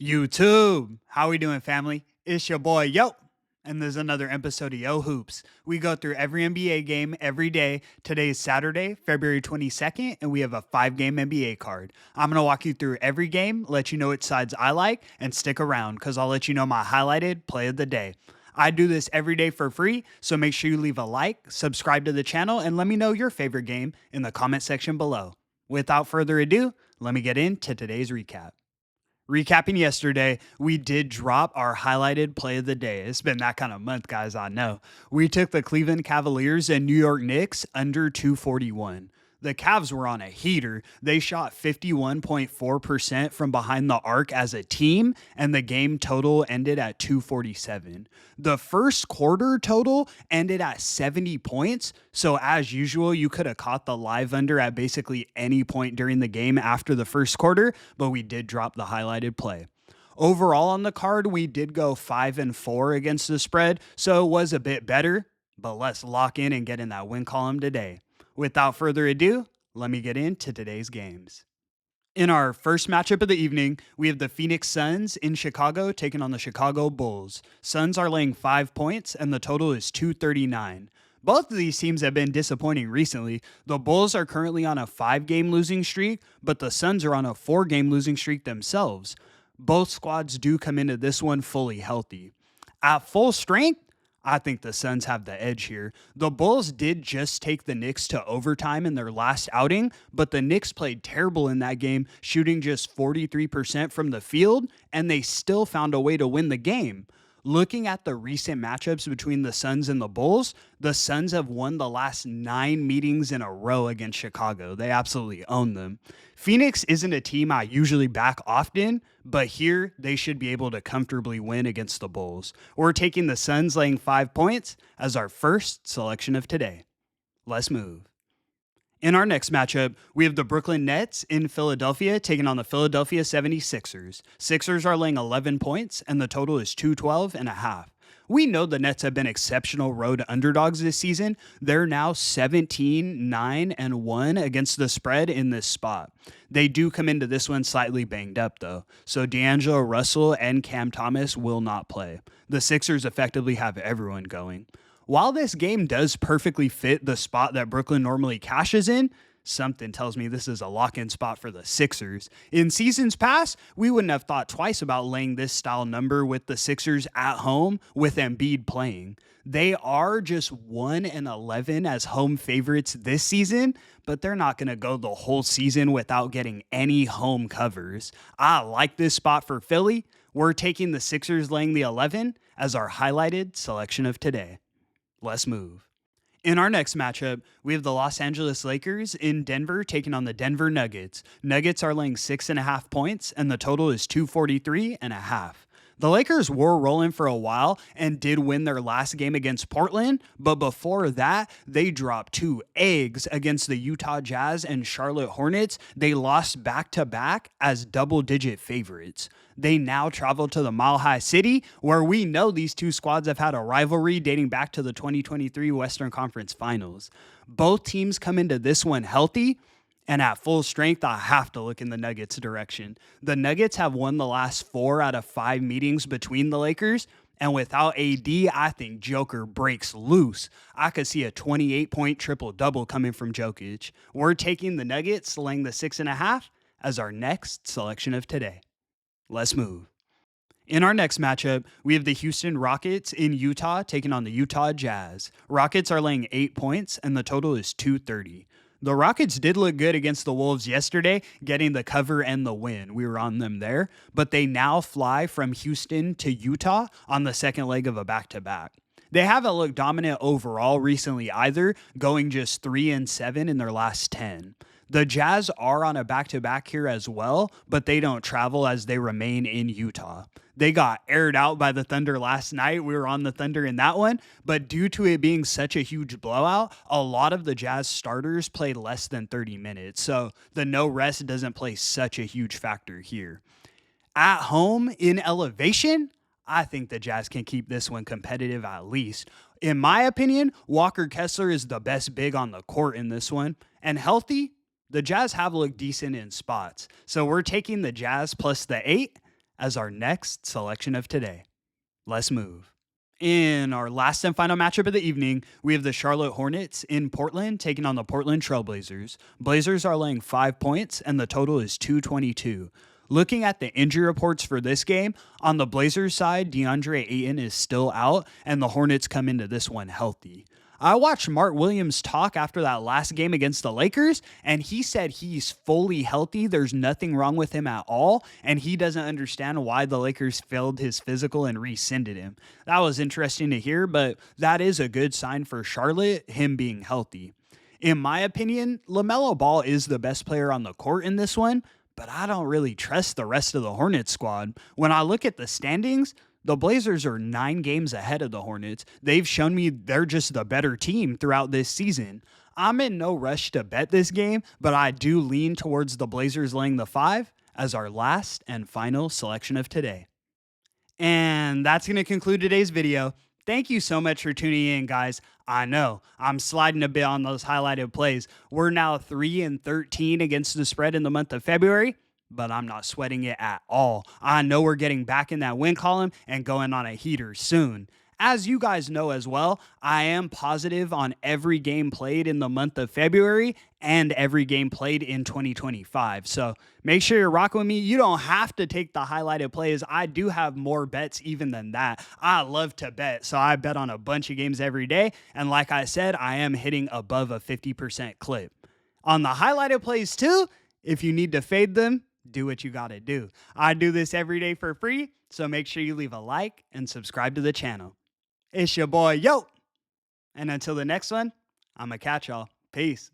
YouTube, how we doing, family? It's your boy Yo, and there's another episode of Yo Hoops. We go through every NBA game every day. Today is Saturday, February 22nd, and we have a 5-game NBA card. I'm gonna walk you through every game, let you know which sides I like, and stick around because I'll let you know my highlighted play of the day. I do this every day for free, so make sure you leave a like, subscribe to the channel, and let me know your favorite game in the comment section below. Without further ado, let me get into today's recap. Recapping yesterday, we did drop our highlighted play of the day. It's been that kind of month, guys, I know. We took the Cleveland Cavaliers and New York Knicks under 241. The Cavs were on a heater. They shot 51.4% from behind the arc as a team, and the game total ended at 247. The first quarter total ended at 70 points. So, as usual, you could have caught the live under at basically any point during the game after the first quarter, but we did drop the highlighted play. Overall on the card, we did go 5-4 against the spread, so it was a bit better, but let's lock in and get in that win column today. Without further ado, let me get into today's games. In our first matchup of the evening, we have the Phoenix Suns in Chicago taking on the Chicago Bulls. Suns are laying 5 points, and the total is 239. Both of these teams have been disappointing recently. The Bulls are currently on a 5-game losing streak, but the Suns are on a 4-game losing streak themselves. Both squads do come into this one fully healthy. At full strength, I think the Suns have the edge here. The Bulls did just take the Knicks to overtime in their last outing, but the Knicks played terrible in that game, shooting just 43% from the field, and they still found a way to win the game. Looking at the recent matchups between the Suns and the Suns have won the last 9 meetings in a row against Chicago. They absolutely own them. Phoenix isn't a team I usually back often, but here they should be able to comfortably win against the Bulls. We're taking the Suns laying 5 points as our first selection of today. Let's move. In our next matchup, we have the Brooklyn Nets in Philadelphia taking on the Philadelphia 76ers. Sixers are laying 11 points, and the total is 212.5. We know the Nets have been exceptional road underdogs this season. They're now 17-9-1 against the spread in this spot. They do come into this one slightly banged up, though, so D'Angelo Russell and Cam Thomas will not play. The Sixers effectively have everyone going. While this game does perfectly fit the spot that Brooklyn normally cashes in, something tells me this is a lock-in spot for the Sixers. In seasons past, we wouldn't have thought twice about laying this style number with the Sixers at home with Embiid playing. They are just 1-11 as home favorites this season, but they're not going to go the whole season without getting any home covers. I like this spot for Philly. We're taking the Sixers laying the 11 as our highlighted selection of today. Let's move. In our next matchup, we have the Los Angeles Lakers in Denver taking on the Denver Nuggets. Nuggets are laying 6.5 points, and the total is 243.5. The Lakers were rolling for a while and did win their last game against Portland, but before that, they dropped 2 eggs against the Utah Jazz and Charlotte Hornets. They lost back-to-back as double-digit favorites. They now travel to the Mile High City, where we know these two squads have had a rivalry dating back to the 2023 Western Conference Finals. Both teams come into this one healthy, and at full strength, I have to look in the Nuggets' direction. The Nuggets have won the last 4 out of 5 meetings between the Lakers, and without AD, I think Joker breaks loose. I could see a 28-point triple-double coming from Jokic. We're taking the Nuggets, laying the 6.5 as our next selection of today. Let's move. In our next matchup, we have the Houston Rockets in Utah taking on the Utah Jazz. Rockets are laying 8 points, and the total is 230. The Rockets did look good against the Wolves yesterday, getting the cover and the win. We were on them there, but they now fly from Houston to Utah on the second leg of a back-to-back. They haven't looked dominant overall recently either, going just 3-7 in their last 10. The Jazz are on a back-to-back here as well, but they don't travel as they remain in Utah. They got aired out by the Thunder last night. We were on the Thunder in that one, but due to it being such a huge blowout, a lot of the Jazz starters played less than 30 minutes, so the no rest doesn't play such a huge factor here. At home in elevation, I think the Jazz can keep this one competitive at least. In my opinion, Walker Kessler is the best big on the court in this one, and healthy, the Jazz have looked decent in spots. So we're taking the Jazz plus the 8 as our next selection of today. Let's move. In our last and final matchup of the evening, we have the Charlotte Hornets in Portland taking on the Portland Trailblazers. Blazers are laying 5 points, and the total is 222. Looking at the injury reports for this game, on the Blazers side, DeAndre Ayton is still out, and the Hornets come into this one healthy. I watched Mark Williams talk after that last game against the Lakers, and he said he's fully healthy. There's nothing wrong with him at all, and he doesn't understand why the Lakers failed his physical and rescinded him. That was interesting to hear, but that is a good sign for Charlotte, him being healthy. In my opinion, LaMelo Ball is the best player on the court in this one, but I don't really trust the rest of the Hornets squad. When I look at the standings, the Blazers are 9 games ahead of the Hornets. They've shown me they're just the better team throughout this season. I'm in no rush to bet this game, but I do lean towards the Blazers laying the 5 as our last and final selection of today. And that's going to conclude today's video. Thank you so much for tuning in, guys. I know I'm sliding a bit on those highlighted plays. We're now 3-13 against the spread in the month of February, but I'm not sweating it at all. I know we're getting back in that win column and going on a heater soon. As you guys know as well, I am positive on every game played in the month of February and every game played in 2025. So make sure you're rocking with me. You don't have to take the highlighted plays. I do have more bets even than that. I love to bet, so I bet on a bunch of games every day. And like I said, I am hitting above a 50% clip. On the highlighted plays too, if you need to fade them, do what you got to do. I do this every day for free, so make sure you leave a like and subscribe to the channel. It's your boy, Yo. And until the next one, I'm going to catch y'all. Peace.